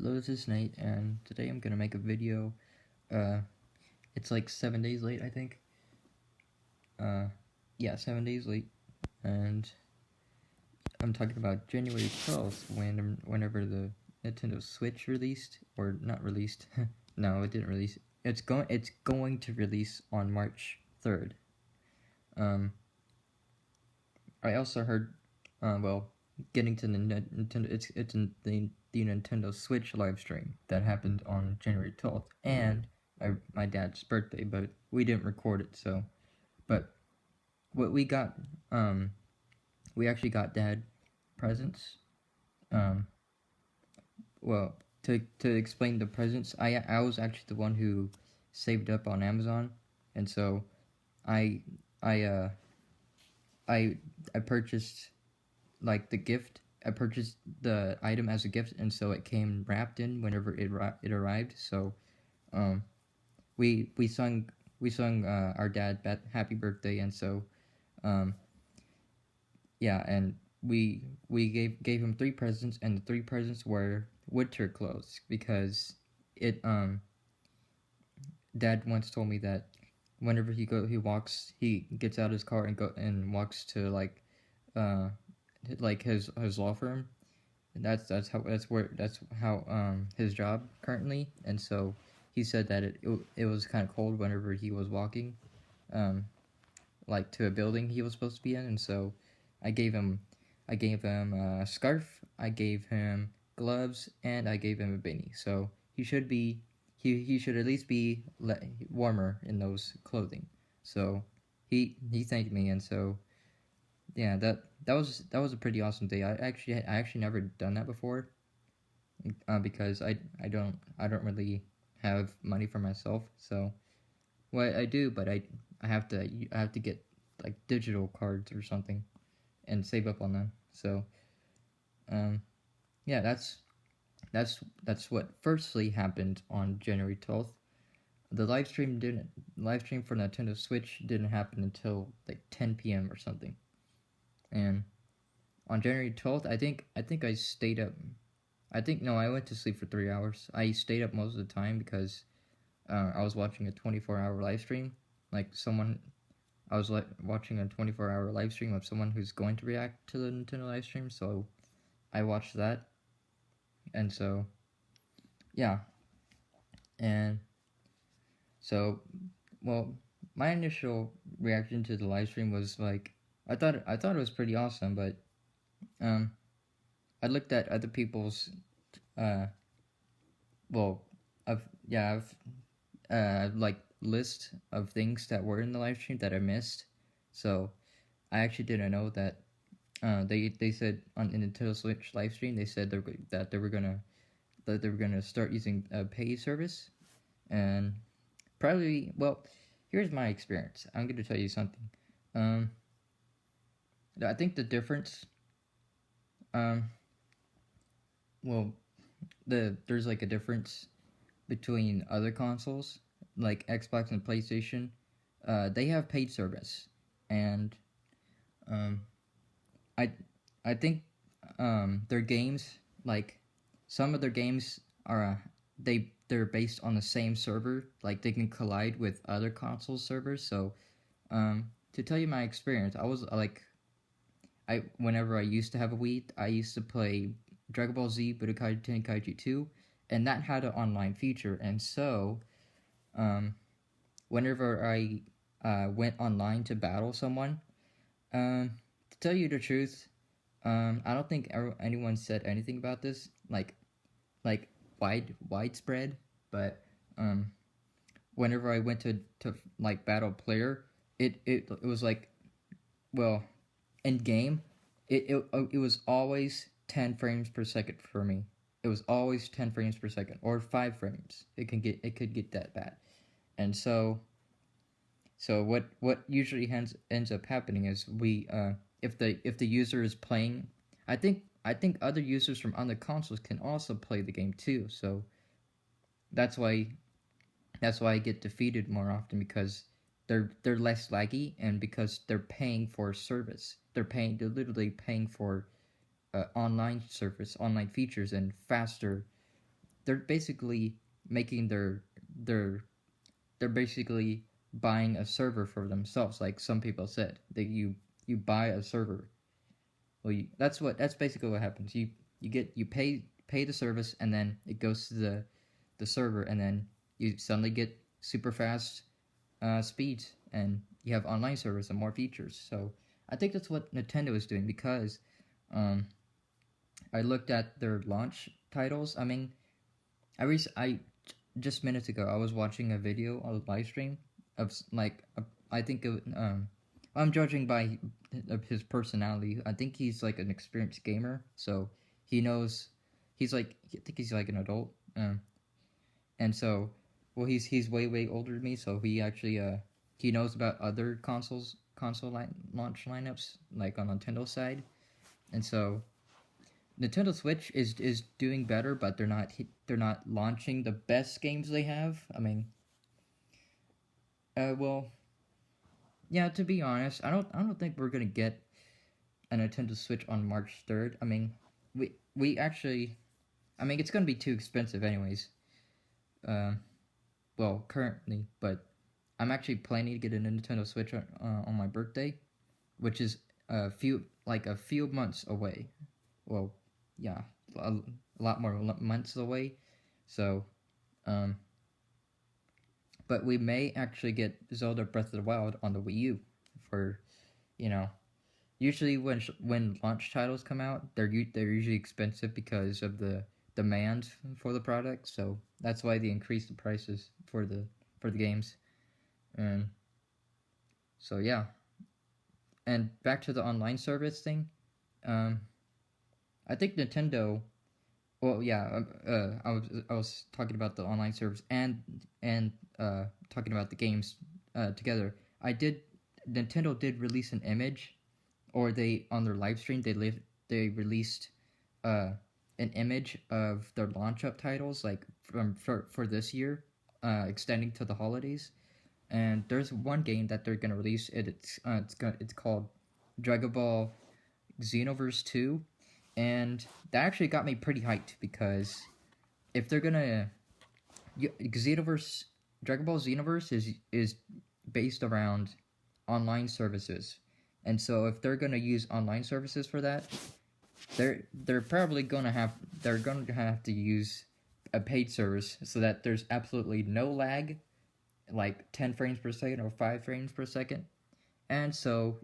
Hello, this is Nate, and today I'm gonna make a video. Uh, it's like 7 days late, I think. Yeah, 7 days late, and I'm talking about January 12th, whenever the Nintendo Switch released, or not released. No, it didn't release. It's going to release on March 3rd. I also heard, getting to the Nintendo, it's in the Nintendo Switch live stream that happened on January 12th, and my dad's birthday, but we didn't record it, so, but what we got, we actually got dad presents. Well, to explain the presents, I was actually the one who saved up on Amazon, and so I I uh I I purchased like the gift. I purchased the item as a gift, and so it came wrapped in whenever it arrived. So, we sung our dad happy birthday, and so, um, yeah, and we gave him 3 presents, and the 3 presents were winter clothes because it Dad once told me that whenever he gets out of his car and walks to his law firm. And that's how his job currently. And so he said that it was kind of cold whenever he was walking, um, like to a building he was supposed to be in. And so I gave him a scarf, I gave him gloves, and I gave him a beanie. So he should at least be warmer in those clothing. So he thanked me, and so yeah, that was a pretty awesome day. I actually never done that before, because I don't really have money for myself. So well, I do, but I have to get like digital cards or something and save up on them. So yeah, that's what firstly happened on January 12th. The live stream for Nintendo Switch didn't happen until like 10 p.m. or something. And on January 12th, I think I stayed up. I think no, I went to sleep for 3 hours. I stayed up most of the time because I was watching a 24-hour live stream. Like I was watching a 24-hour live stream of someone who's going to react to the Nintendo live stream. So I watched that, and so yeah, and so well, my initial reaction to the live stream was like I thought it was pretty awesome, but I looked at other people's uh well I've like list of things that were in the live stream that I missed. So I actually didn't know that they said on the Nintendo Switch live stream they said that they were gonna start using a pay service. And probably, well, here's my experience. I'm gonna tell you something. um I think the difference, um well, there's like a difference between other consoles like Xbox and PlayStation. They have paid service, and um, I I think their games, like some of their games are they're based on the same server, like they can collide with other console servers. So to tell you my experience, I was like whenever I used to have a Wii, I used to play Dragon Ball Z Budokai Tenkaichi 2, and that had an online feature. And so, whenever I went online to battle someone, to tell you the truth, I don't think anyone said anything about this, like widespread. But whenever I went to like battle player, it was like, well, in game, it was always 10 frames per second for me. It was always 10 frames per second or 5 frames. It could get that bad. And so what usually ends up happening is if the user is playing, I think other users from other consoles can also play the game too. So that's why I get defeated more often, because they're less laggy, and because they're paying for service. They're literally paying for online service, online features, and faster they're basically making their they're basically buying a server for themselves, like some people said. That you buy a server. Well, that's basically what happens. You pay the service, and then it goes to the server, and then you suddenly get super fast speeds, and you have online servers and more features. So I think that's what Nintendo is doing, because um, I looked at their launch titles. I mean, I just minutes ago I was watching a video on a live stream of I think I'm judging by of his personality. I think he's like an experienced gamer, so he knows I think he's like an adult, and so well he's way older than me, so he actually he knows about other launch lineups like on Nintendo side, and so Nintendo Switch is doing better, but they're not launching the best games they have. I mean, well, yeah. To be honest, I don't think we're gonna get a Nintendo Switch on March 3rd. I mean, we actually, I mean, it's gonna be too expensive anyways. Well, currently, but I'm actually planning to get a Nintendo Switch on my birthday, which is a few months away. Well, yeah, a lot more months away. So, um, but we may actually get Zelda Breath of the Wild on the Wii U for, you know, usually when launch titles come out, they're usually expensive because of the demand for the product. So that's why they increase the prices for the games. And so yeah, and back to the online service thing. Um, I think Nintendo. Well, yeah. I was talking about the online service and talking about the games together. I did. Nintendo did release an image, or they on their live stream they released uh, an image of their launch up titles like for this year, extending to the holidays. And there's one game that they're gonna release. It's called Dragon Ball Xenoverse 2, and that actually got me pretty hyped, because if they're gonna Xenoverse Dragon Ball Xenoverse is based around online services, and so if they're gonna use online services for that, they're probably going to have to use a paid service so that there's absolutely no lag, like 10 frames per second or 5 frames per second, and so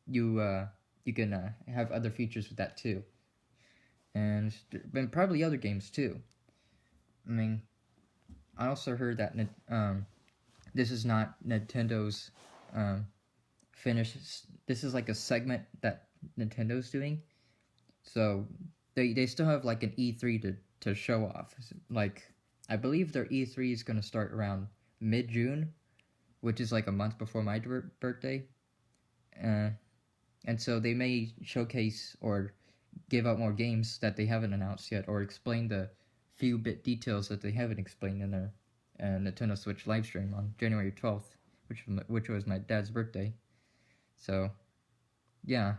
you you can have other features with that too, and probably other games too. I mean, I also heard that this is not Nintendo's finish. This is like a segment that Nintendo's doing, so they still have like an E3 to show off. Like, I believe their E3 is going to start around mid-June, which is like a month before my birthday. And so they may showcase or give out more games that they haven't announced yet, or explain the few bit details that they haven't explained in their Nintendo Switch live stream on January 12th, which was my dad's birthday. So, yeah,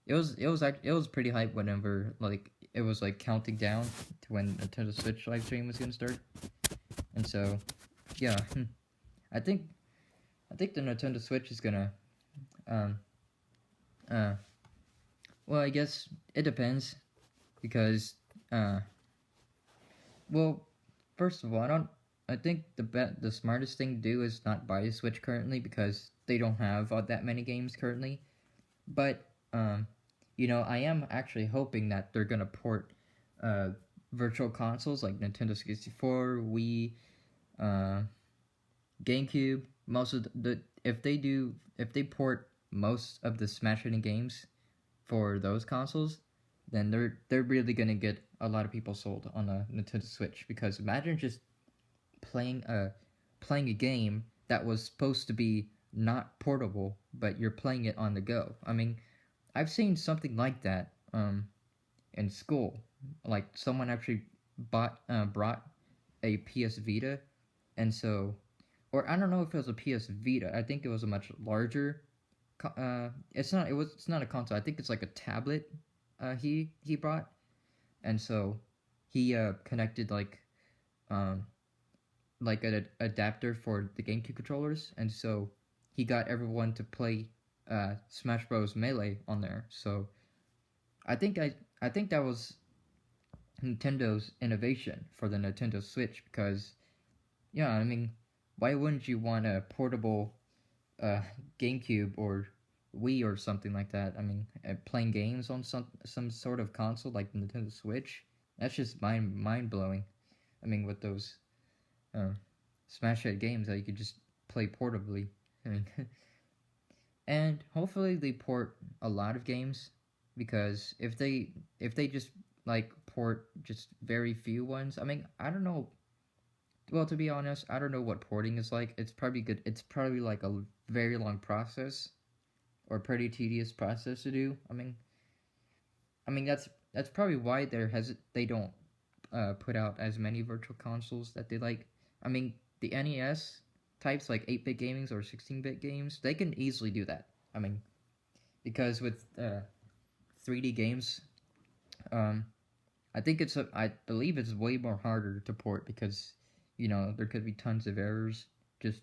it was pretty hype whenever like it was like counting down to when Nintendo Switch live stream was gonna start, and so yeah, I think the Nintendo Switch is gonna um well, I guess it depends, because well, first of all, I think the smartest thing to do is not buy a Switch currently, because they don't have that many games currently. But I am actually hoping that they're gonna port virtual consoles like Nintendo 64, Wii, GameCube. Most of if they port most of the Smash hitting games for those consoles, then they're really gonna get a lot of people sold on a Nintendo Switch. Because imagine just playing a game that was supposed to be not portable, but you're playing it on the go. I mean, I've seen something like that in school. Like, someone actually brought a PS Vita, and so, or I don't know if it was a PS Vita. I think it was a much larger. It's not a console. I think it's like a tablet. He brought, and so he connected um like an adapter for the GameCube controllers, and so he got everyone to play Smash Bros. Melee on there. So I think I think that was Nintendo's innovation for the Nintendo Switch because yeah, I mean, why wouldn't you want a portable uh, GameCube or Wii or something like that? I mean, playing games on some sort of console like the Nintendo Switch. That's just mind blowing. I mean, with those uh, smash hit games that you could just play portably. I mean, and hopefully they port a lot of games because if they just like port just very few ones. I mean, I don't know. Well, to be honest, I don't know what porting is like. It's probably good. It's probably like a very long process or pretty tedious process to do. I mean that's probably why they don't put out as many virtual consoles that they like. I mean, the NES types like 8-bit gamings or 16-bit games, they can easily do that. I mean, because with 3D games, um, I believe it's way more harder to port because there could be tons of errors just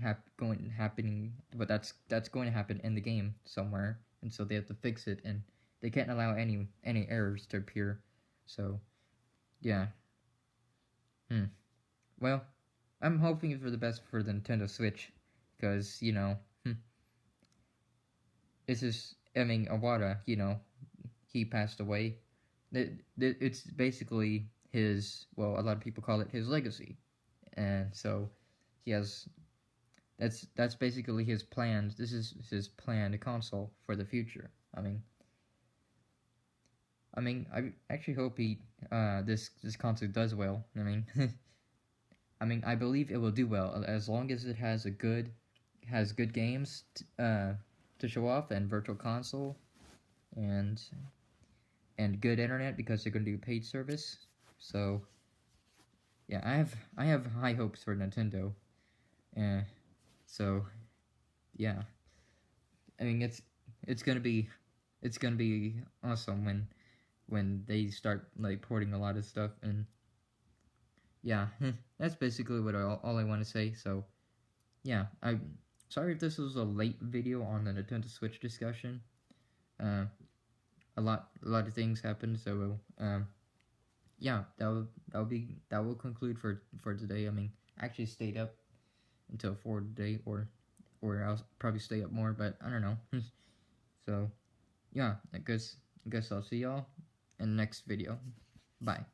happening, but that's going to happen in the game somewhere, and so they have to fix it, and they can't allow any errors to appear. So yeah, hmm. Well, I'm hoping for the best for the Nintendo Switch because this is I mean Awada, he passed away. It's basically his, well, a lot of people call it his legacy, and so he has that's basically his plans. This is his planned console for the future. I actually hope this console does well. I believe it will do well as long as it has good games to show off, and virtual console, and good internet because they're going to do paid service. So yeah, I have high hopes for Nintendo. Uh, so yeah, it's gonna be awesome when they start like porting a lot of stuff, and yeah, that's basically what all I want to say. So yeah, I'm sorry if this was a late video on the Nintendo Switch discussion. Uh, a lot of things happened, so yeah, that will conclude for today. I actually stayed up until 4 today, or I'll probably stay up more, but I don't know. So yeah, I guess I'll see y'all in the next video. Bye.